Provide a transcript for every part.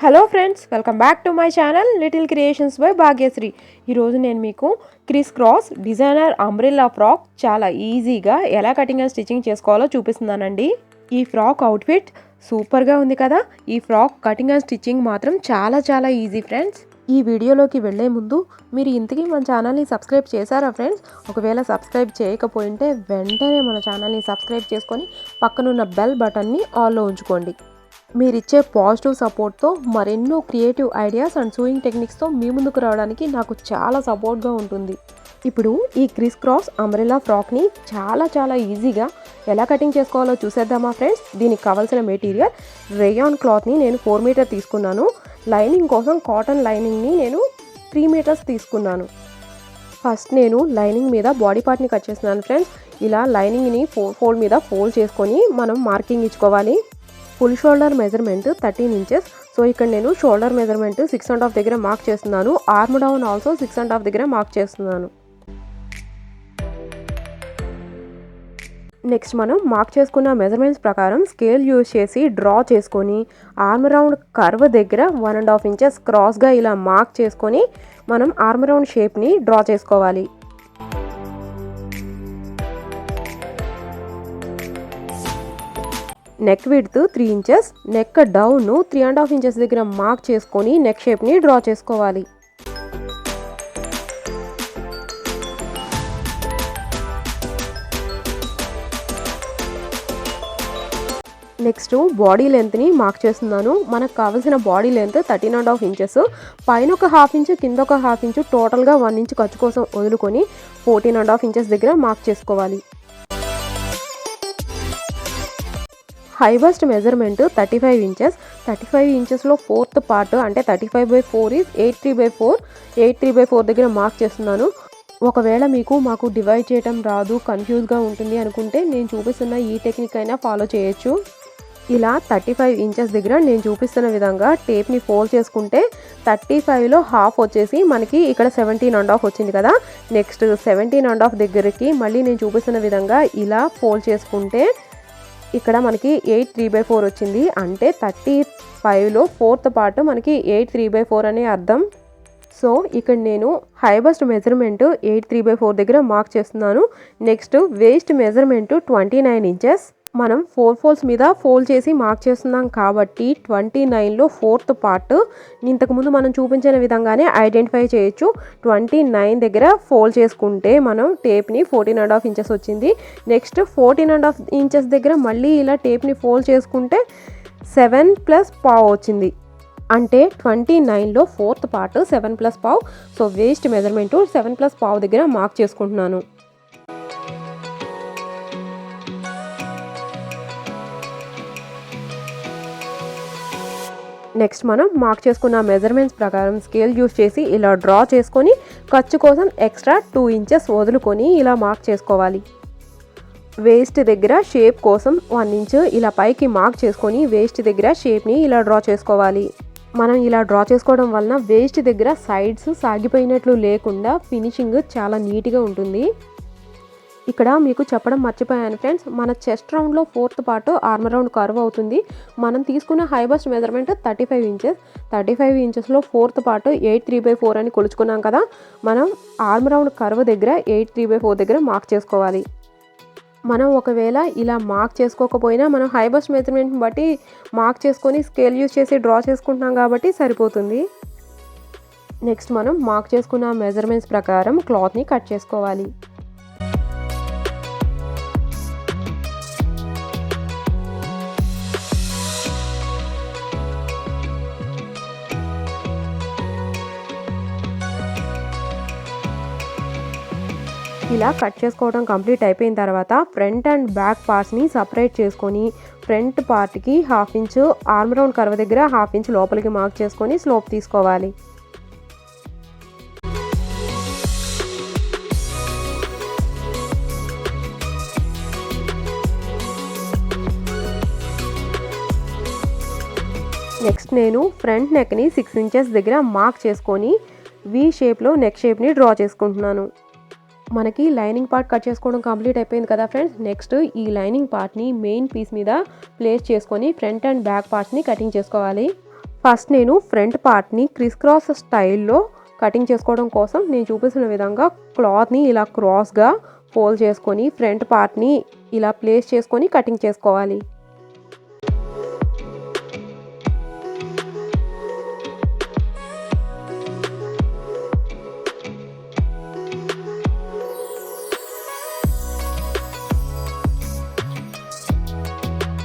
Hello friends, welcome back to my channel little creations by Bhagyashree. ఈరోజు నేను మీకు criss cross designer umbrella frock చాలా ఈజీగా ఎలా కటింగ్ అండ్ స్టిచ్చింగ్ చేసుకోవాలో చూపిస్తున్నానండి. ఈ ఫ్రాక్ అవుట్ఫిట్ సూపర్గా ఉంది కదా. ఈ ఫ్రాక్ కటింగ్ అండ్ స్టిచ్చింగ్ మాత్రం చాలా ఈజీ ఫ్రెండ్స్. ఈ వీడియోలోకి వెళ్ళే ముందు మీరు ఇంతకీ మన ఛానల్ని సబ్స్క్రైబ్ చేశారా ఫ్రెండ్స్? ఒకవేళ సబ్స్క్రైబ్ చేయకపోయింటే వెంటనే మన ఛానల్ని సబ్స్క్రైబ్ చేసుకొని పక్కనున్న బెల్ బటన్ని ఆన్లో ఉంచుకోండి. మీరిచ్చే పాజిటివ్ సపోర్ట్తో మరెన్నో క్రియేటివ్ ఐడియాస్ అండ్ సూయింగ్ టెక్నిక్స్తో మీ ముందుకు రావడానికి నాకు చాలా సపోర్ట్గా ఉంటుంది. ఇప్పుడు ఈ క్రిస్ క్రాస్ అంబ్రెల్లా ఫ్రాక్ని చాలా ఈజీగా ఎలా కటింగ్ చేసుకోవాలో చూసేద్దామా ఫ్రెండ్స్. దీనికి కావాల్సిన మెటీరియల్ రేయాన్ క్లాత్ని నేను 4 మీటర్ తీసుకున్నాను. లైనింగ్ కోసం కాటన్ లైనింగ్ని నేను 3 మీటర్స్ తీసుకున్నాను. ఫస్ట్ నేను లైనింగ్ మీద బాడీ పార్ట్ని కట్ చేస్తున్నాను ఫ్రెండ్స్. ఇలా లైనింగ్ని ఫోల్డ్ మీద ఫోల్డ్ చేసుకొని మనం మార్కింగ్ ఇచ్చుకోవాలి. Full shoulder measurement 13 inches. So ఇక్కడ నేను షోల్డర్ మెజర్మెంట్ 6.5 దగ్గర మార్క్ చేస్తున్నాను. ఆర్మ్ డౌన్ ఆల్సో 6.5 దగ్గర మార్క్ చేస్తున్నాను. నెక్స్ట్ మనం మార్క్ చేసుకున్న మెజర్మెంట్స్ ప్రకారం స్కేల్ యూజ్ చేసి డ్రా చేసుకొని ఆర్మ్ రౌండ్ కర్వ్ దగ్గర 1.5 ఇంచెస్ క్రాస్గా ఇలా మార్క్ చేసుకొని మనం ఆర్మ్ రౌండ్ షేప్ని డ్రా చేసుకోవాలి. Neck width 3 inches, neck down 3.5 inches దగ్గర మార్క్ చేసుకొని నెక్ షేప్ని డ్రా చేసుకోవాలి. నెక్స్ట్ బాడీ లెంత్ని మార్క్ చేస్తున్నాను. మనకు కావాల్సిన బాడీ లెంత్ 13.5 ఇంచెస్. పైన ఒక 1/2 ఇంచు, కింద ఒక 1/2 ఇంచు, టోటల్గా 1 ఇంచు ఖర్చు కోసం వదులుకొని 14.5 ఇంచెస్ దగ్గర మార్క్ చేసుకోవాలి. High bust measurement 35 inches. 35 ఇంచెస్లో 4th పార్ట్ అంటే 35/4 ఈజ్ 83/4. 83/4 దగ్గర మార్క్ చేస్తున్నాను. ఒకవేళ మాకు డివైడ్ చేయడం రాదు, కన్ఫ్యూజ్గా ఉంటుంది అనుకుంటే నేను చూపిస్తున్న ఈ టెక్నిక్ అయినా ఫాలో చేయొచ్చు. ఇలా 35 ఇంచెస్ దగ్గర నేను చూపిస్తున్న విధంగా టేప్ని ఫోల్డ్ చేసుకుంటే 35లో హాఫ్ వచ్చేసి మనకి ఇక్కడ 17.5 వచ్చింది కదా. నెక్స్ట్ 17.5 దగ్గరికి మళ్ళీ నేను చూపిస్తున్న విధంగా ఇలా ఫోల్డ్ చేసుకుంటే ఇక్కడ మనకి 8/3/4 వచ్చింది. అంటే 35లో 4th పార్ట్ మనకి 8/3/4 అనే అర్థం. సో ఇక్కడ నేను హై బస్ట్ మెజర్మెంట్ 8/3/4 దగ్గర మార్క్ చేస్తున్నాను. Next waste measurement 29 inches. మనం 4 ఫోల్డ్స్ మీద ఫోల్డ్ చేసి మార్క్ చేస్తున్నాం కాబట్టి 29లో 4th పార్ట్ ఇంతకుముందు మనం చూపించిన విధంగానే ఐడెంటిఫై చేయొచ్చు. 29 దగ్గర ఫోల్డ్ చేసుకుంటే మనం టేప్ని 14.5 ఇంచెస్ వచ్చింది. నెక్స్ట్ 14.5 ఇంచెస్ దగ్గర మళ్ళీ ఇలా టేప్ని ఫోల్డ్ చేసుకుంటే 7+1/2 వచ్చింది. అంటే 29లో 4th part 7+1/2. So waste measurement 7+1/2 దగ్గర మార్క్ చేసుకుంటున్నాను. నెక్స్ట్ మనం మార్క్ చేసుకున్న మెజర్మెంట్స్ ప్రకారం స్కేల్ యూజ్ చేసి ఇలా డ్రా చేసుకొని ఖర్చు కోసం ఎక్స్ట్రా 2 ఇంచెస్ వదులుకొని ఇలా మార్క్ చేసుకోవాలి. వేస్ట్ దగ్గర షేప్ కోసం 1 ఇంచు ఇలా పైకి మార్క్ చేసుకొని వేస్ట్ దగ్గర షేప్ని ఇలా డ్రా చేసుకోవాలి. మనం ఇలా డ్రా చేసుకోవడం వలన వేస్ట్ దగ్గర సైడ్స్ సాగిపోయినట్లు లేకుండా ఫినిషింగ్ చాలా నీట్గా ఉంటుంది. ఇక్కడ మీకు చెప్పడం మర్చిపోయాను ఫ్రెండ్స్, మన చెస్ట్ రౌండ్లో 4th part arm round curve అవుతుంది. మనం తీసుకున్న హై బస్ట్ మెజర్మెంట్ 35 ఇంచెస్. 35 ఇంచెస్లో 4th పార్ట్ 8/3/4 అని కొలుచుకున్నాం కదా. మనం ఆర్మ్ రౌండ్ కర్వ్ దగ్గర 8/3/4 దగ్గర మార్క్ చేసుకోవాలి. మనం ఒకవేళ ఇలా మార్క్ చేసుకోకపోయినా మనం హై బస్ట్ మెజర్మెంట్ని బట్టి మార్క్ చేసుకొని స్కేల్ యూజ్ చేసి డ్రా చేసుకుంటున్నాం కాబట్టి సరిపోతుంది. నెక్స్ట్ మనం మార్క్ చేసుకున్న మెజర్మెంట్స్ ప్రకారం క్లాత్ని కట్ చేసుకోవాలి. ఇలా కట్ చేసుకోవడం కంప్లీట్ అయిపోయిన తర్వాత ఫ్రంట్ అండ్ బ్యాక్ పార్ట్స్ని సపరేట్ చేసుకొని ఫ్రంట్ పార్ట్కి 1/2 ఇంచు ఆర్మ్ రౌండ్ కర్వ్ దగ్గర 1/2 ఇంచు లోపలికి మార్క్ చేసుకొని స్లోప్ తీసుకోవాలి. నెక్స్ట్ నేను ఫ్రంట్ నెక్ని 6 ఇంచెస్ దగ్గర మార్క్ చేసుకొని వి షేప్లో నెక్ షేప్ని డ్రా చేసుకుంటున్నాను. మనకి లైనింగ్ పార్ట్ కట్ చేసుకోవడం కంప్లీట్ అయిపోయింది కదా ఫ్రెండ్స్. నెక్స్ట్ ఈ లైనింగ్ పార్ట్ని మెయిన్ పీస్ మీద ప్లేస్ చేసుకొని ఫ్రంట్ అండ్ బ్యాక్ పార్ట్స్ని కటింగ్ చేసుకోవాలి. ఫస్ట్ నేను ఫ్రంట్ పార్ట్ని క్రిస్ క్రాస్ స్టైల్లో కటింగ్ చేసుకోవడం కోసం నేను చూపిస్తున్న విధంగా క్లాత్ని ఇలా క్రాస్గా ఫోల్డ్ చేసుకొని ఫ్రంట్ పార్ట్ని ఇలా ప్లేస్ చేసుకొని కటింగ్ చేసుకోవాలి.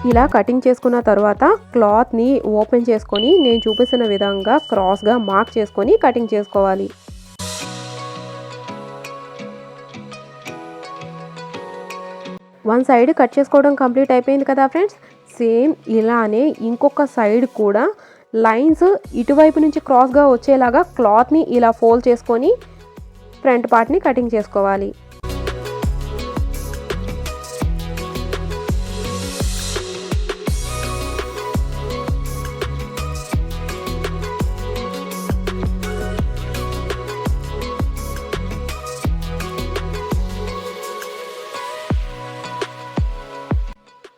ఇలా కటింగ్ చేసుకున్న తర్వాత క్లాత్ని ఓపెన్ చేసుకొని నేను చూపిస్తున్న విధంగా క్రాస్గా మార్క్ చేసుకొని కటింగ్ చేసుకోవాలి. వన్ సైడ్ కట్ చేసుకోవడం కంప్లీట్ అయిపోయింది కదా ఫ్రెండ్స్. సేమ్ ఇలానే ఇంకొక సైడ్ కూడా లైన్స్ ఇటువైపు నుంచి క్రాస్గా వచ్చేలాగా క్లాత్ని ఇలా ఫోల్డ్ చేసుకొని ఫ్రంట్ పార్ట్ని కటింగ్ చేసుకోవాలి.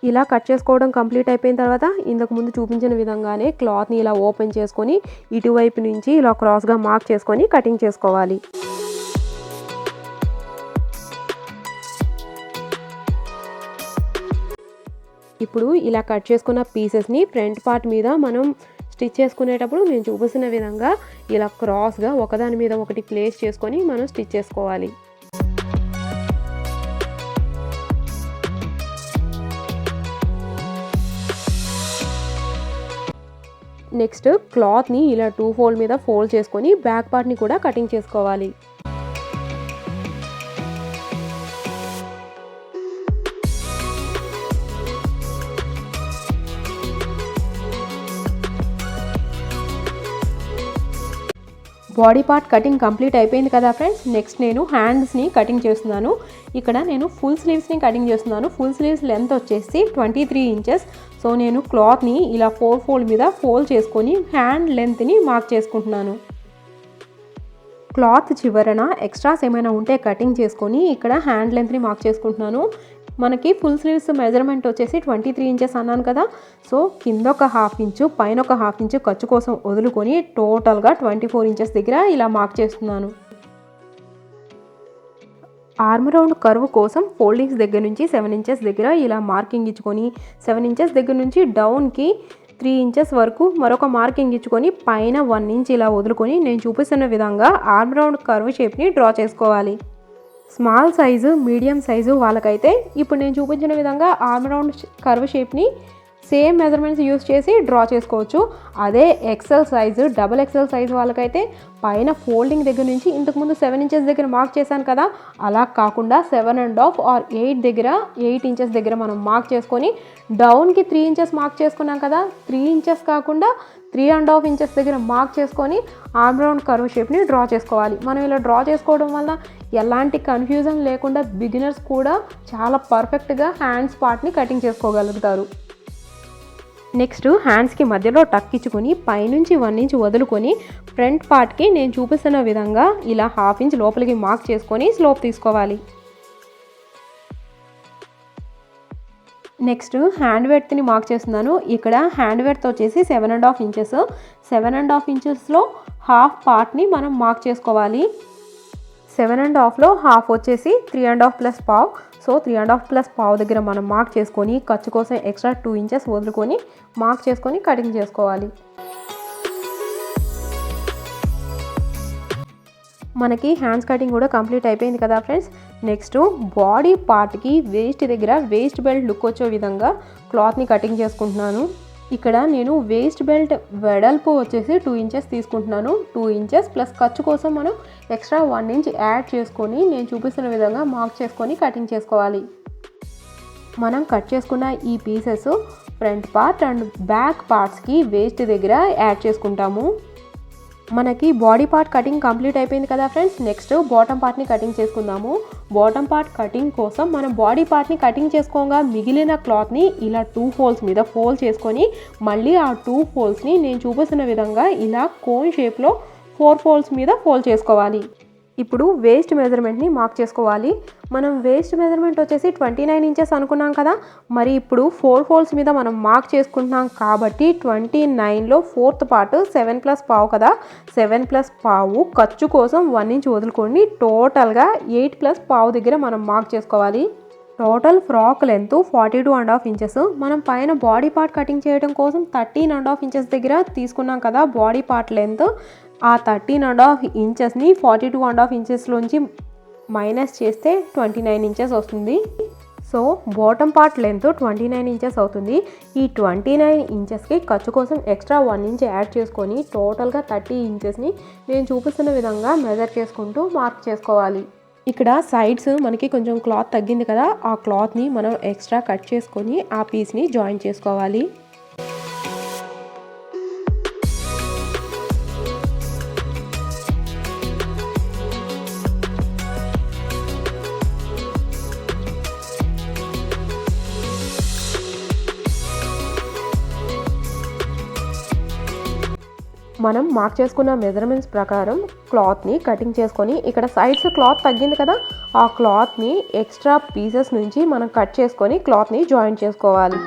ఇలా కట్ చేసుకోవడం కంప్లీట్ అయిపోయిన తర్వాత ఇంతకు ముందు చూపించిన విధంగానే క్లాత్ని ఇలా ఓపెన్ చేసుకొని ఇటువైపు నుంచి ఇలా క్రాస్గా మార్క్ చేసుకొని కటింగ్ చేసుకోవాలి. ఇప్పుడు ఇలా కట్ చేసుకున్న పీసెస్ని ఫ్రంట్ పార్ట్ మీద మనం స్టిచ్ చేసుకునేటప్పుడు నేను చూపిస్తున్న విధంగా ఇలా క్రాస్గా ఒకదాని మీద ఒకటి ప్లేస్ చేసుకొని మనం స్టిచ్ చేసుకోవాలి. నెక్స్ట్ క్లాత్ని ఇలా 2 ఫోల్డ్ మీద ఫోల్డ్ చేసుకొని బ్యాక్ పార్ట్ని కూడా కటింగ్ చేసుకోవాలి. బాడీ పార్ట్ కటింగ్ కంప్లీట్ అయిపోయింది కదా ఫ్రెండ్స్. నెక్స్ట్ నేను హ్యాండ్స్ని కటింగ్ చేస్తున్నాను. ఇక్కడ నేను ఫుల్ స్లీవ్స్ని కటింగ్ చేస్తున్నాను. ఫుల్ స్లీవ్స్ లెంత్ వచ్చేసి 23 ఇంచెస్. సో నేను క్లాత్ని ఇలా 4 ఫోల్డ్ మీద ఫోల్డ్ చేసుకొని హ్యాండ్ లెంత్ని మార్క్ చేసుకుంటున్నాను. క్లాత్ చివరన ఎక్స్ట్రాస్ ఏమైనా ఉంటే కటింగ్ చేసుకొని ఇక్కడ హ్యాండ్ లెంత్ని మార్క్ చేసుకుంటున్నాను. మనకి ఫుల్ స్లీవ్స్ మెజర్మెంట్ వచ్చేసి 23 ఇంచెస్ అన్నాను కదా. సో కింద ఒక 1/2 ఇంచు పైన ఒక 1/2 ఇంచు ఖర్చు కోసం వదులుకొని టోటల్గా 24 ఇంచెస్ దగ్గర ఇలా మార్క్ చేస్తున్నాను. ఆర్మ్ రౌండ్ కర్వ్ కోసం ఫోల్డింగ్స్ దగ్గర నుంచి 7 ఇంచెస్ దగ్గర ఇలా మార్కింగ్ ఇచ్చుకొని 7 ఇంచెస్ దగ్గర నుంచి డౌన్కి 3 ఇంచెస్ వరకు మరొక మార్కింగ్ ఇచ్చుకొని పైన 1 ఇంచ్ ఇలా వదులుకొని నేను చూపిస్తున్న విధంగా ఆర్మ్ రౌండ్ కర్వ్ షేప్ని డ్రా చేసుకోవాలి. స్మాల్ సైజు మీడియం సైజు వాళ్ళకైతే ఇప్పుడు నేను చూపించిన విధంగా ఆర్మ్ రౌండ్ కర్వ్ షేప్ని సేమ్ మెజర్మెంట్స్ యూస్ చేసి డ్రా చేసుకోవచ్చు. అదే XL size double XL size వాళ్ళకైతే పైన ఫోల్డింగ్ దగ్గర నుంచి ఇంతకుముందు 7 ఇంచెస్ దగ్గర మార్క్ చేశాను కదా, అలా కాకుండా 7.5 ఆర్ 8 దగ్గర 8 ఇంచెస్ దగ్గర మనం మార్క్ చేసుకొని డౌన్కి 3 ఇంచెస్ మార్క్ చేసుకున్నాం కదా, 3 ఇంచెస్ కాకుండా 3.5 ఇంచెస్ దగ్గర మార్క్ చేసుకొని ఆర్మ్ రౌండ్ కర్వ్ షేప్ని డ్రా చేసుకోవాలి. మనం ఇలా డ్రా చేసుకోవడం వల్ల ఎలాంటి కన్ఫ్యూజన్ లేకుండా బిగినర్స్ కూడా చాలా పర్ఫెక్ట్గా హ్యాండ్స్ పార్ట్ని కటింగ్ చేసుకోగలుగుతారు. నెక్స్ట్ హ్యాండ్స్కి మధ్యలో టక్ ఇచ్చుకొని పైనుంచి 1 ఇంచ్ వదులుకొని ఫ్రంట్ పార్ట్కి నేను చూపిస్తున్న విధంగా ఇలా 1/2 ఇంచ్ లోపలికి మార్క్ చేసుకొని స్లోప్ తీసుకోవాలి. నెక్స్ట్ హ్యాండ్ వెడ్త్ని మార్క్ చేస్తున్నాను. ఇక్కడ హ్యాండ్ వెడ్త్ వచ్చేసి 7.5 ఇంచెస్. 7.5 ఇంచెస్లో హాఫ్ పార్ట్ని మనం మార్క్ చేసుకోవాలి. 7.5లో హాఫ్ వచ్చేసి 3.5 ప్లస్ పావు. సో 3.5 ప్లస్ పావు దగ్గర మనం మార్క్ చేసుకొని ఖర్చు కోసం ఎక్స్ట్రా 2 ఇంచెస్ వదులుకొని మార్క్ చేసుకొని కటింగ్ చేసుకోవాలి. మనకి హ్యాండ్స్ కటింగ్ కూడా కంప్లీట్ అయిపోయింది కదా ఫ్రెండ్స్. నెక్స్ట్ బాడీ పార్ట్కి వేస్ట్ దగ్గర వేస్ట్ బెల్ట్ లుక్ వచ్చే విధంగా క్లాత్ని కటింగ్ చేసుకుంటున్నాను. ఇక్కడ నేను వేస్ట్ బెల్ట్ వెడల్పు వచ్చేసి 2 ఇంచెస్ తీసుకుంటున్నాను. 2 ఇంచెస్ ప్లస్ ఖర్చు కోసం మనం ఎక్స్ట్రా 1 ఇంచ్ యాడ్ చేసుకొని నేను చూపిస్తున్న విధంగా మార్క్ చేసుకొని కటింగ్ చేసుకోవాలి. మనం కట్ చేసుకున్న ఈ pieces front part and back పార్ట్స్కి వేస్ట్ దగ్గర యాడ్ చేసుకుంటాము. మనకి బాడీ పార్ట్ కటింగ్ కంప్లీట్ అయిపోయింది కదా ఫ్రెండ్స్. నెక్స్ట్ బాటమ్ పార్ట్ని కటింగ్ చేసుకుందాము. బాటమ్ పార్ట్ కటింగ్ కోసం మనం బాడీ పార్ట్ని కటింగ్ చేసుకోగా మిగిలిన క్లాత్ని ఇలా 2 ఫోల్డ్స్ మీద ఫోల్డ్ చేసుకొని మళ్ళీ ఆ 2 ఫోల్డ్స్ని నేను చూపిస్తున్న విధంగా ఇలా కోన్ షేప్లో 4 ఫోల్డ్స్ మీద ఫోల్డ్ చేసుకోవాలి. ఇప్పుడు వేస్ట్ మెజర్మెంట్ని మార్క్ చేసుకోవాలి. మనం వేస్ట్ మెజర్మెంట్ వచ్చేసి 29 ఇంచెస్ అనుకున్నాం కదా, మరి ఇప్పుడు 4 ఫోల్డ్స్ మీద మనం మార్క్ చేసుకుంటున్నాం కాబట్టి 29లో 4th పార్ట్ 7+1/2 కదా, 7+1/2 ఖర్చు కోసం 1 ఇంచ్ వదులుకోండి. టోటల్గా 8+1/2 దగ్గర మనం మార్క్ చేసుకోవాలి. Total frock length 42.5 inches. మనం పైన బాడీ పార్ట్ కటింగ్ చేయడం కోసం 13.5 ఇంచెస్ దగ్గర తీసుకున్నాం కదా బాడీ పార్ట్ లెంత్. ఆ 13.5 ఇంచెస్ని 42.5 ఇంచెస్లోంచి మైనస్ చేస్తే 29 ఇంచెస్ వస్తుంది. So bottom part length 29 inches అవుతుంది. ఈ 29 ఇంచెస్కి ఖర్చు కోసం ఎక్స్ట్రా 1 ఇంచ్ యాడ్ చేసుకొని టోటల్గా 30 ఇంచెస్ని నేను చూపిస్తున్న విధంగా మెజర్ చేసుకుంటూ మార్క్ చేసుకోవాలి. ఇక్కడ సైడ్స్ మనకి కొంచెం క్లాత్ తగ్గింది కదా, ఆ క్లాత్ని మనం ఎక్స్ట్రా కట్ చేసుకొని ఆ పీస్ని జాయిన్ చేసుకోవాలి. మనం మార్క్ చేసుకున్న మెజర్మెంట్స్ ప్రకారం క్లాత్ని కటింగ్ చేసుకొని ఇక్కడ సైడ్స్ క్లాత్ తగ్గింది కదా, ఆ క్లాత్ని ఎక్స్ట్రా పీసెస్ నుంచి మనం కట్ చేసుకొని క్లాత్ని జాయిన్ చేసుకోవాలి.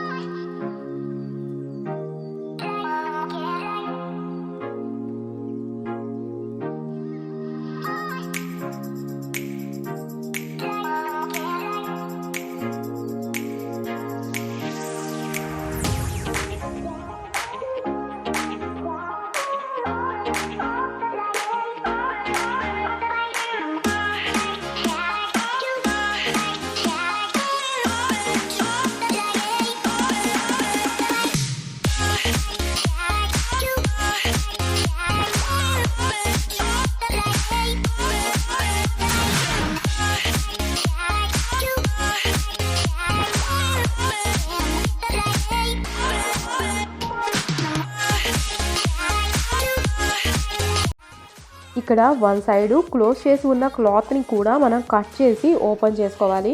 ఇక్కడ వన్ సైడ్ క్లోజ్ చేసి ఉన్న క్లాత్ని కూడా మనం కట్ చేసి ఓపెన్ చేసుకోవాలి.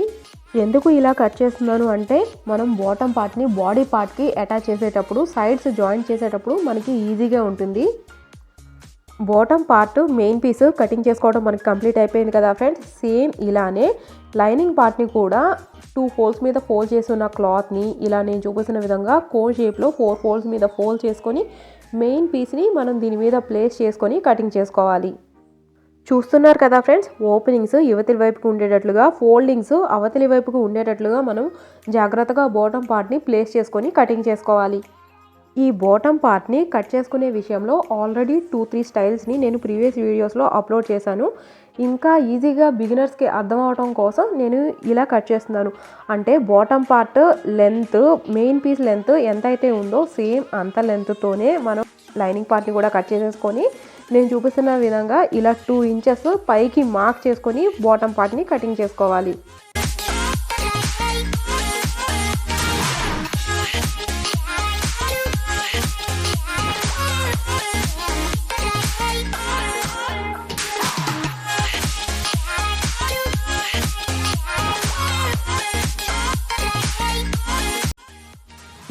ఎందుకు ఇలా కట్ చేస్తున్నాను అంటే మనం బాటమ్ పార్ట్ని బాడీ పార్ట్కి అటాచ్ చేసేటప్పుడు సైడ్స్ జాయింట్ చేసేటప్పుడు మనకి ఈజీగా ఉంటుంది. Bottom part main piece cutting చేసుకోవడం మనకి కంప్లీట్ అయిపోయింది కదా ఫ్రెండ్స్. సేమ్ ఇలానే లైనింగ్ పార్ట్ని కూడా 2 ఫోల్డ్స్ మీద ఫోల్డ్ చేసి ఉన్న క్లాత్ని ఇలా నేను చూపిస్తున్న విధంగా కోన్ షేప్లో 4 ఫోల్డ్స్ మీద ఫోల్డ్ చేసుకొని మెయిన్ పీస్ని మనం దీని మీద ప్లేస్ చేసుకొని కటింగ్ చేసుకోవాలి. చూస్తున్నారు కదా ఫ్రెండ్స్, ఓపెనింగ్స్ యువతలి వైపుకు ఉండేటట్లుగా, ఫోల్డింగ్స్ అవతలి వైపుకు ఉండేటట్లుగా మనం జాగ్రత్తగా బాటమ్ పార్ట్ని ప్లేస్ చేసుకొని కటింగ్ చేసుకోవాలి. ఈ బాటమ్ పార్ట్ని కట్ చేసుకునే విషయంలో ఆల్రెడీ 2-3 స్టైల్స్ని నేను ప్రీవియస్ వీడియోస్లో అప్లోడ్ చేశాను. ఇంకా ఈజీగా బిగినర్స్కి అర్థం అవడం కోసం నేను ఇలా కట్ చేస్తున్నాను. అంటే bottom part length main piece length ఎంత అయితే ఉందో సేమ్ అంత లెంత్తోనే మనం లైనింగ్ పార్ట్ని కూడా కట్ చేసేసుకొని నేను చూపిస్తున్న విధంగా ఇలా 2 ఇంచెస్ పైకి మార్క్ చేసుకొని బాటమ్ పార్ట్ని కటింగ్ చేసుకోవాలి.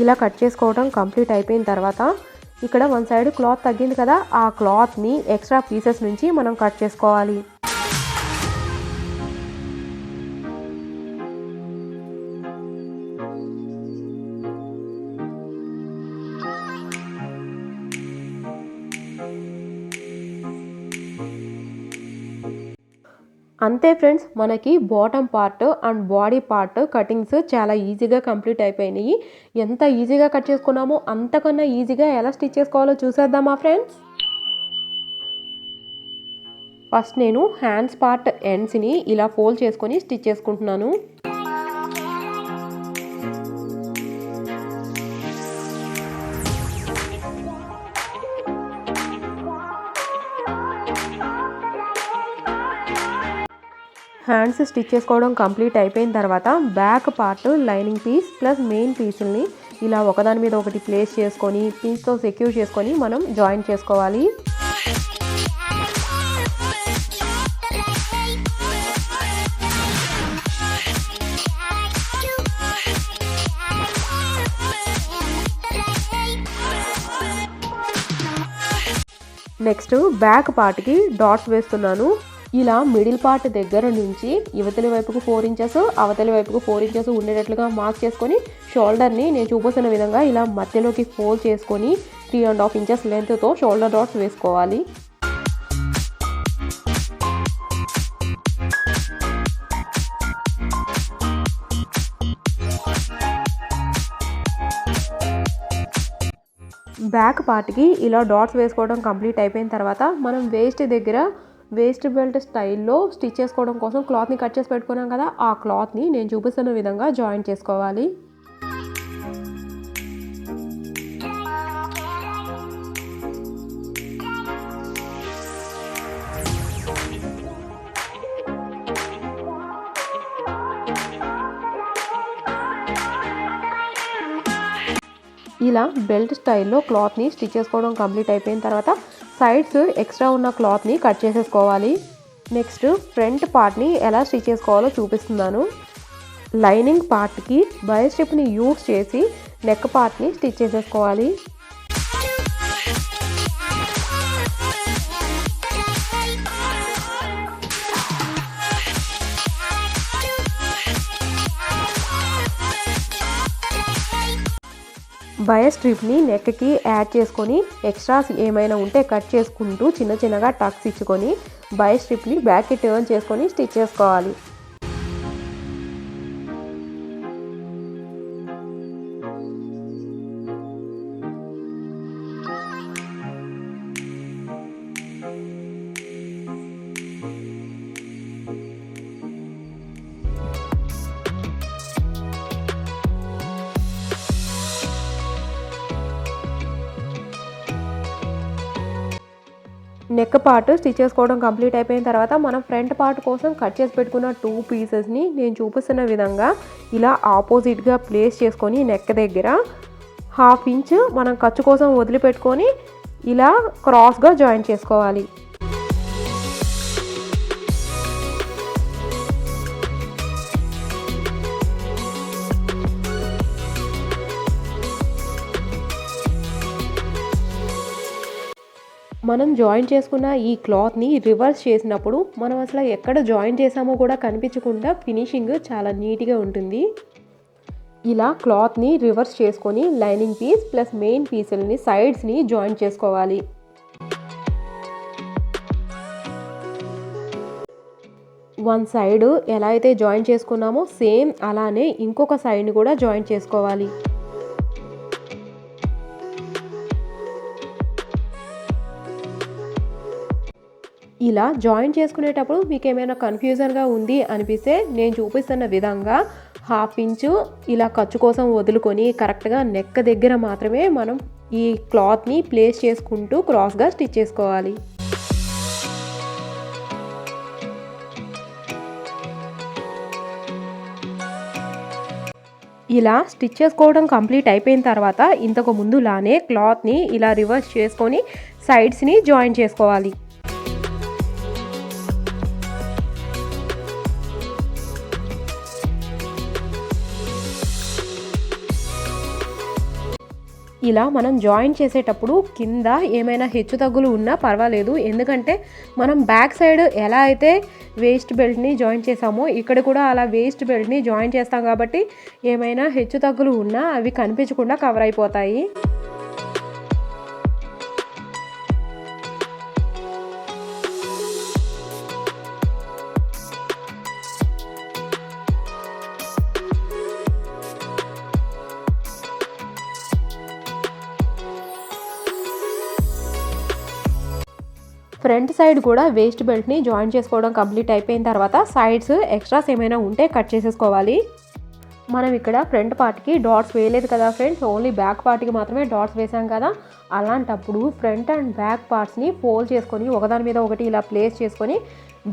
ఇలా కట్ చేసుకోవడం కంప్లీట్ అయిపోయిన తర్వాత ఇక్కడ వన్ సైడ్ క్లాత్ తగ్గింది కదా, ఆ క్లాత్ని ఎక్స్ట్రా పీసెస్ నుంచి మనం కట్ చేసుకోవాలి. అంతే ఫ్రెండ్స్, మనకి bottom part and body part cuttings చాలా ఈజీగా కంప్లీట్ అయిపోయినాయి. ఎంత ఈజీగా కట్ చేసుకున్నామో అంతకన్నా ఈజీగా ఎలా స్టిచ్ చేసుకోవాలో చూసేద్దామా ఫ్రెండ్స్. ఫస్ట్ నేను హ్యాండ్స్ పార్ట్ ఎండ్స్ని ఇలా ఫోల్డ్ చేసుకొని స్టిచ్ చేసుకుంటున్నాను. హ్యాండ్స్ స్టిచ్ చేసుకోవడం కంప్లీట్ అయిపోయిన తర్వాత back part lining piece plus main పీసుల్ని ఇలా ఒకదాని మీద ఒకటి ప్లేస్ చేసుకొని పిన్స్తో సెక్యూర్ చేసుకొని మనం జాయిన్ చేసుకోవాలి. నెక్స్ట్ బ్యాక్ పార్ట్కి డాట్స్ వేస్తున్నాను. ఇలా మిడిల్ పార్ట్ దగ్గర నుంచి యువతలి వైపుకు 4 ఇంచెస్ అవతలి వైపుకు 4 ఇంచెస్ ఉండేటట్లుగా మార్క్ చేసుకొని షోల్డర్ని నేను చూపిస్తున్న విధంగా ఇలా మధ్యలోకి ఫోల్డ్ చేసుకొని 3.5 ఇంచెస్ లెంత్తో షోల్డర్ డాట్స్ వేసుకోవాలి. బ్యాక్ పార్ట్కి ఇలా డాట్స్ వేసుకోవడం కంప్లీట్ అయిపోయిన తర్వాత మనం వేస్ట్ దగ్గర వేస్ట్ బెల్ట్ స్టైల్లో స్టిచ్ చేసుకోవడం కోసం క్లాత్ని కట్ చేసి పెట్టుకున్నాం కదా, ఆ క్లాత్ని నేను చూపిస్తున్న విధంగా జాయిన్ చేసుకోవాలి. ఇలా బెల్ట్ స్టైల్లో క్లాత్ని స్టిచ్ చేసుకోవడం కంప్లీట్ అయిపోయిన తర్వాత సైడ్స్ ఎక్స్ట్రా ఉన్న క్లాత్ని కట్ చేసేసుకోవాలి. నెక్స్ట్ ఫ్రంట్ పార్ట్ని ఎలా స్టిచ్ చేసుకోవాలో చూపిస్తున్నాను. లైనింగ్ పార్ట్కి బై స్ట్రిప్ని యూజ్ చేసి నెక్ పార్ట్ని స్టిచ్ చేసేసుకోవాలి. బయ స్ట్రిప్ని నెక్కి యాడ్ చేసుకొని ఎక్స్ట్రాస్ ఏమైనా ఉంటే కట్ చేసుకుంటూ చిన్నగా టక్స్ ఇచ్చుకొని బయ స్ట్రిప్ని బ్యాక్కి టర్న్ చేసుకొని స్టిచ్ చేసుకోవాలి. నెక్ పార్ట్ స్టిచ్ చేసుకోవడం కంప్లీట్ అయిపోయిన తర్వాత మనం ఫ్రంట్ పార్ట్ కోసం కట్ చేసి పెట్టుకున్న 2 పీసెస్ని నేను చూపిస్తున్న విధంగా ఇలా ఆపోజిట్గా ప్లేస్ చేసుకొని నెక్ దగ్గర 1/2 ఇంచ్ మనం ఖర్చు కోసం వదిలిపెట్టుకొని ఇలా క్రాస్గా జాయిన్ చేసుకోవాలి. మనం జాయిన్ చేసుకున్న ఈ క్లాత్ని రివర్స్ చేసినప్పుడు మనం అసలు ఎక్కడ జాయిన్ చేసామో కూడా కనిపించకుండా ఫినిషింగ్ చాలా నీట్గా ఉంటుంది. ఇలా క్లాత్ని రివర్స్ చేసుకొని లైనింగ్ పీస్ ప్లస్ మెయిన్ పీసులని సైడ్స్ని జాయిన్ చేసుకోవాలి. వన్ సైడ్ ఎలా అయితే జాయిన్ చేసుకున్నామో సేమ్ అలానే ఇంకొక సైడ్ని కూడా జాయిన్ చేసుకోవాలి. ఇలా జాయిన్ చేసుకునేటప్పుడు మీకు ఏమైనా కన్ఫ్యూజన్గా ఉంది అనిపిస్తే నేను చూపిస్తున్న విధంగా 1/2 ఇంచు ఇలా ఖర్చు కోసం వదులుకొని కరెక్ట్గా నెక్ దగ్గర మాత్రమే మనం ఈ క్లాత్ని ప్లేస్ చేసుకుంటూ క్రాస్గా స్టిచ్ చేసుకోవాలి. ఇలా స్టిచ్ చేసుకోవడం కంప్లీట్ అయిపోయిన తర్వాత ఇంతకు ముందులానే క్లాత్ని ఇలా రివర్స్ చేసుకొని సైడ్స్ని జాయిన్ చేసుకోవాలి. ఇలా మనం జాయిన్ చేసేటప్పుడు కింద ఏమైనా హెచ్చు తగ్గులు ఉన్నా పర్వాలేదు, ఎందుకంటే మనం బ్యాక్ సైడ్ ఎలా అయితే వేస్ట్ బెల్ట్ని జాయిన్ చేసామో ఇక్కడ కూడా అలా వేస్ట్ బెల్ట్ని జాయిన్ చేస్తాం కాబట్టి ఏమైనా హెచ్చు తగ్గులు ఉన్నా అవి కనిపించకుండా కవర్ అయిపోతాయి. ఫ్రంట్ సైడ్ కూడా వేస్ట్ బెల్ట్ని జాయిన్ చేసుకోవడం కంప్లీట్ అయిపోయిన తర్వాత సైడ్స్ ఎక్స్ట్రాస్ ఏమైనా ఉంటే కట్ చేసేసుకోవాలి. మనం ఇక్కడ ఫ్రంట్ పార్ట్కి డాట్స్ వేయలేదు కదా ఫ్రెండ్స్, ఓన్లీ బ్యాక్ పార్ట్కి మాత్రమే డాట్స్ వేసాం కదా. అలాంటప్పుడు ఫ్రంట్ అండ్ బ్యాక్ పార్ట్స్ని ఫోల్డ్ చేసుకొని ఒకదాని మీద ఒకటి ఇలా ప్లేస్ చేసుకొని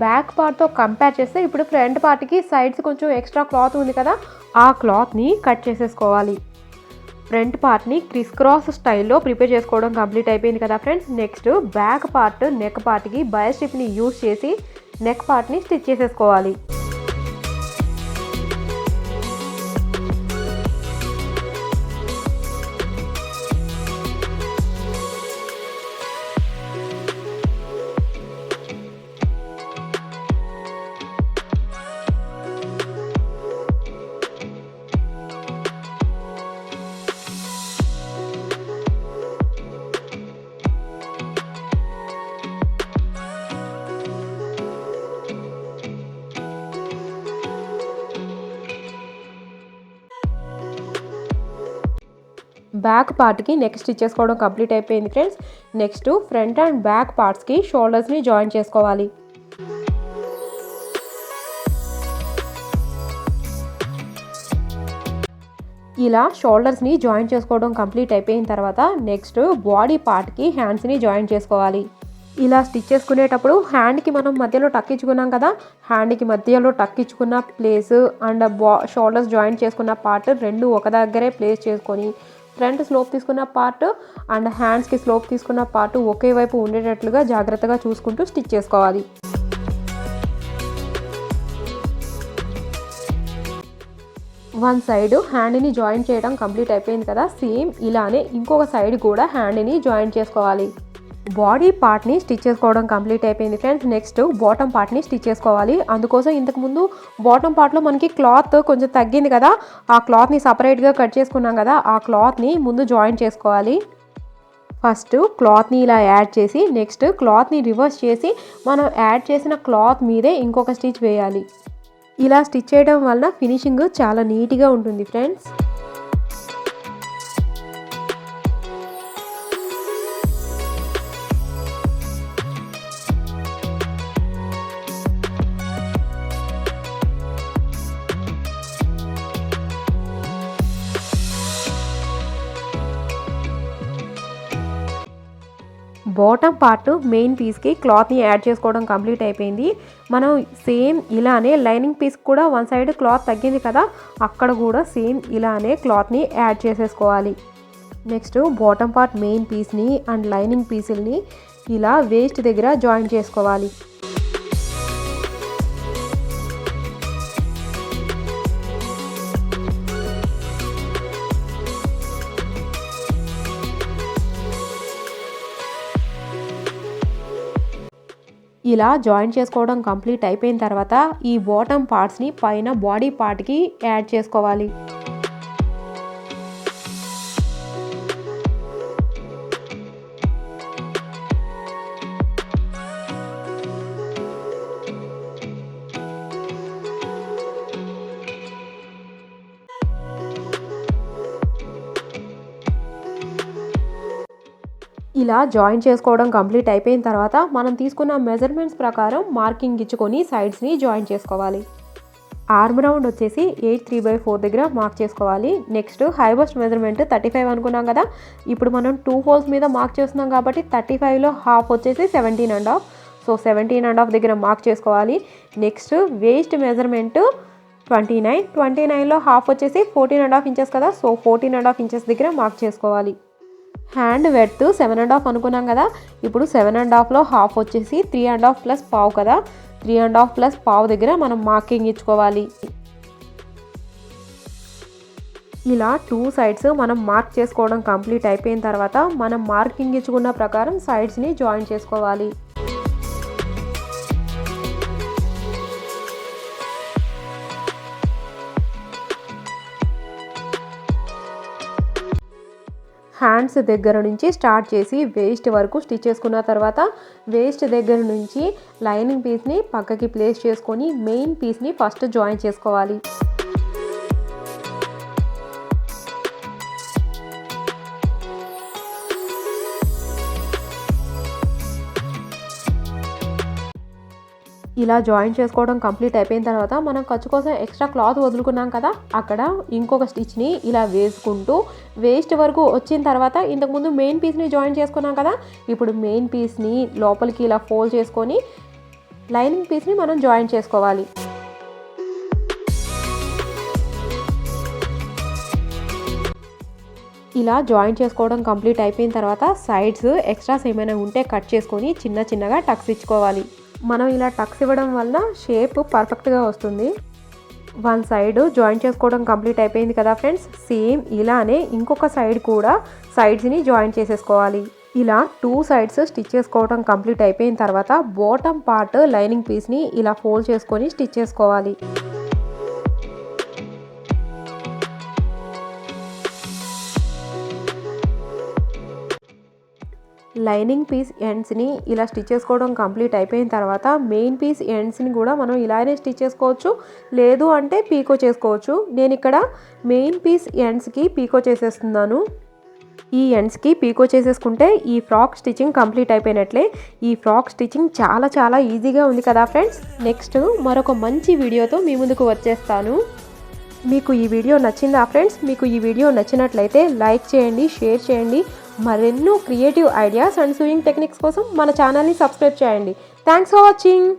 బ్యాక్ పార్ట్తో కంపేర్ చేస్తే ఇప్పుడు ఫ్రంట్ పార్ట్కి సైడ్స్ కొంచెం ఎక్స్ట్రా క్లాత్ ఉంది కదా, ఆ క్లాత్ని కట్ చేసేసుకోవాలి. ఫ్రంట్ పార్ట్ని క్రిస్ క్రాస్ స్టైల్లో ప్రిపేర్ చేసుకోవడం కంప్లీట్ అయిపోయింది కదా friends. Next back part neck పార్ట్కి బై స్ట్రిప్ని యూజ్ చేసి నెక్ పార్ట్ని స్టిచ్ చేసేసుకోవాలి. బ్యాక్ పార్ట్కి నెక్ స్టిచ్ చేసుకోవడం కంప్లీట్ అయిపోయింది friends. Next front and back పార్ట్స్కి షోల్డర్స్ని జాయిన్ చేసుకోవాలి. ఇలా షోల్డర్స్ని జాయిన్ చేసుకోవడం కంప్లీట్ అయిపోయిన తర్వాత నెక్స్ట్ బాడీ పార్ట్కి హ్యాండ్స్ని జాయిన్ చేసుకోవాలి. ఇలా స్టిచ్ చేసుకునేటప్పుడు హ్యాండ్కి మనం మధ్యలో టక్ ఇచ్చుకున్నాం కదా, హ్యాండ్కి మధ్యలో టక్ ఇచ్చుకున్న ప్లేస్ అండ్ షోల్డర్స్ జాయిన్ చేసుకున్న పార్ట్ రెండు ఒక దగ్గరే ప్లేస్ చేసుకొని ఫ్రంట్ స్లోప్ తీసుకున్న పార్ట్ అండ్ హ్యాండ్స్కి స్లోప్ తీసుకున్న పార్ట్ ఒకే వైపు ఉండేటట్లుగా జాగ్రత్తగా చూసుకుంటూ స్టిచ్ చేసుకోవాలి. వన్ సైడ్ హ్యాండ్ని జాయిన్ చేయడం కంప్లీట్ అయిపోయింది కదా, సేమ్ ఇలానే ఇంకొక సైడ్ కూడా హ్యాండ్ని జాయిన్ చేసుకోవాలి. బాడీ పార్ట్ని స్టిచ్ చేసుకోవడం కంప్లీట్ అయిపోయింది ఫ్రెండ్స్. నెక్స్ట్ బాటమ్ పార్ట్ని స్టిచ్ చేసుకోవాలి. అందుకోసం ఇంతకుముందు బాటమ్ పార్ట్లో మనకి క్లాత్ కొంచెం తగ్గింది కదా, ఆ క్లాత్ని సపరేట్గా కట్ చేసుకున్నాం కదా, ఆ క్లాత్ని ముందు జాయిన్ చేసుకోవాలి. ఫస్ట్ క్లాత్ని ఇలా యాడ్ చేసి నెక్స్ట్ క్లాత్ని రివర్స్ చేసి మనం యాడ్ చేసిన క్లాత్ మీదే ఇంకొక స్టిచ్ వేయాలి. ఇలా స్టిచ్ చేయడం వలన ఫినిషింగ్ చాలా నీట్గా ఉంటుంది ఫ్రెండ్స్. బాటమ్ పార్ట్ మెయిన్ పీస్కి క్లాత్ని యాడ్ చేసుకోవడం కంప్లీట్ అయిపోయింది. మనం సేమ్ ఇలానే లైనింగ్ పీస్ కూడా వన్ సైడ్ క్లాత్ తగ్గింది కదా, అక్కడ కూడా సేమ్ ఇలానే క్లాత్ని యాడ్ చేసేసుకోవాలి. నెక్స్ట్ బాటమ్ పార్ట్ మెయిన్ పీస్ని అండ్ లైనింగ్ పీసుల్ని ఇలా వేస్ట్ దగ్గర జాయిన్ చేసుకోవాలి. ఇలా జాయిన్ చేసుకోవడం కంప్లీట్ అయిపోయిన తర్వాత ఈ బాటమ్ పార్ట్స్ని పైన బాడీ పార్ట్కి యాడ్ చేసుకోవాలి. ఇలా జాయిన్ చేసుకోవడం కంప్లీట్ అయిపోయిన తర్వాత మనం తీసుకున్న మెజర్మెంట్స్ ప్రకారం మార్కింగ్ ఇచ్చుకొని సైడ్స్ని జాయిన్ చేసుకోవాలి. ఆర్మ్ రౌండ్ వచ్చేసి 8 3/4 దగ్గర మార్క్ చేసుకోవాలి. నెక్స్ట్ హై బస్ట్ మెజర్మెంట్ 35 అనుకున్నాం కదా, ఇప్పుడు మనం 2 ఫోల్డ్స్ మీద మార్క్ చేస్తున్నాం కాబట్టి 35లో హాఫ్ వచ్చేసి 17.5. సో 17.5 దగ్గర మార్క్ చేసుకోవాలి. నెక్స్ట్ వేస్ట్ మెజర్మెంట్ 29లో హాఫ్ వచ్చేసి 14.5 ఇంచెస్ కదా, సో 14.5 ఇంచెస్ దగ్గర మార్క్ చేసుకోవాలి. హ్యాండ్ వెడ్త్ 7.5 అనుకున్నాం కదా, ఇప్పుడు 7.5లో హాఫ్ వచ్చేసి 3.5 ప్లస్ పావు కదా, 3.5 ప్లస్ పావు దగ్గర మనం మార్కింగ్ ఇచ్చుకోవాలి. ఇలా 2 సైడ్స్ మనం మార్క్ చేసుకోవడం కంప్లీట్ అయిపోయిన తర్వాత మనం మార్కింగ్ ఇచ్చుకున్న ప్రకారం సైడ్స్ని జాయిన్ చేసుకోవాలి. హ్యాండ్స్ దగ్గర నుంచి స్టార్ట్ చేసి వేస్ట్ వరకు స్టిచ్ చేసుకున్న తర్వాత వేస్ట్ దగ్గర నుంచి లైనింగ్ పీస్ని పక్కకి ప్లేస్ చేసుకొని మెయిన్ పీస్ని ఫస్ట్ జాయిన్ చేసుకోవాలి. ఇలా జాయిన్ చేసుకోవడం కంప్లీట్ అయిపోయిన తర్వాత మనం ఖర్చు కోసం ఎక్స్ట్రా క్లాత్ వదులుకున్నాం కదా, అక్కడ ఇంకొక స్టిచ్ని ఇలా వేసుకుంటూ వేస్ట్ వరకు వచ్చిన తర్వాత ఇంతకుముందు మెయిన్ పీస్ని జాయిన్ చేసుకున్నాం కదా, ఇప్పుడు మెయిన్ పీస్ని లోపలికి ఇలా ఫోల్డ్ చేసుకొని లైనింగ్ పీస్ని మనం జాయిన్ చేసుకోవాలి. ఇలా జాయిన్ చేసుకోవడం కంప్లీట్ అయిపోయిన తర్వాత సైడ్స్ ఎక్స్ట్రాస్ ఏమైనా ఉంటే కట్ చేసుకొని చిన్నగా టక్స్ ఇచ్చుకోవాలి. మనం ఇలా టక్స్ ఇవ్వడం వల్ల షేప్ పర్ఫెక్ట్గా వస్తుంది. వన్ సైడ్ జాయిన్ చేసుకోవడం కంప్లీట్ అయిపోయింది కదా ఫ్రెండ్స్, సేమ్ ఇలానే ఇంకొక సైడ్ కూడా సైడ్స్ని జాయిన్ చేసేసుకోవాలి. ఇలా 2 సైడ్స్ స్టిచ్ చేసుకోవడం కంప్లీట్ అయిపోయిన తర్వాత బాటమ్ పార్ట్ లైనింగ్ పీస్ని ఇలా ఫోల్డ్ చేసుకొని స్టిచ్ చేసుకోవాలి. లైనింగ్ పీస్ ఎండ్స్ని ఇలా స్టిచ్ చేసుకోవడం కంప్లీట్ అయిపోయిన తర్వాత మెయిన్ పీస్ ఎండ్స్ని కూడా మనం ఇలానే స్టిచ్ చేసుకోవచ్చు, లేదు అంటే పీకో చేసుకోవచ్చు. నేను ఇక్కడ మెయిన్ పీస్ ఎండ్స్కి పీకో చేసేస్తున్నాను. ఈ ఎండ్స్కి పీకో చేసేసుకుంటే ఈ ఫ్రాక్ స్టిచ్చింగ్ కంప్లీట్ అయిపోయినట్లే. ఈ ఫ్రాక్ స్టిచ్చింగ్ చాలా ఈజీగా ఉంది కదా ఫ్రెండ్స్. నెక్స్ట్ మరొక మంచి వీడియోతో మీ ముందుకు వచ్చేస్తాను. మీకు ఈ వీడియో నచ్చిందా ఫ్రెండ్స్? మీకు ఈ వీడియో నచ్చినట్లయితే లైక్ చేయండి, షేర్ చేయండి. మరెన్నో creative ideas and sewing techniques కోసం మన ఛానల్ని సబ్స్క్రైబ్ చేయండి. Thanks for watching.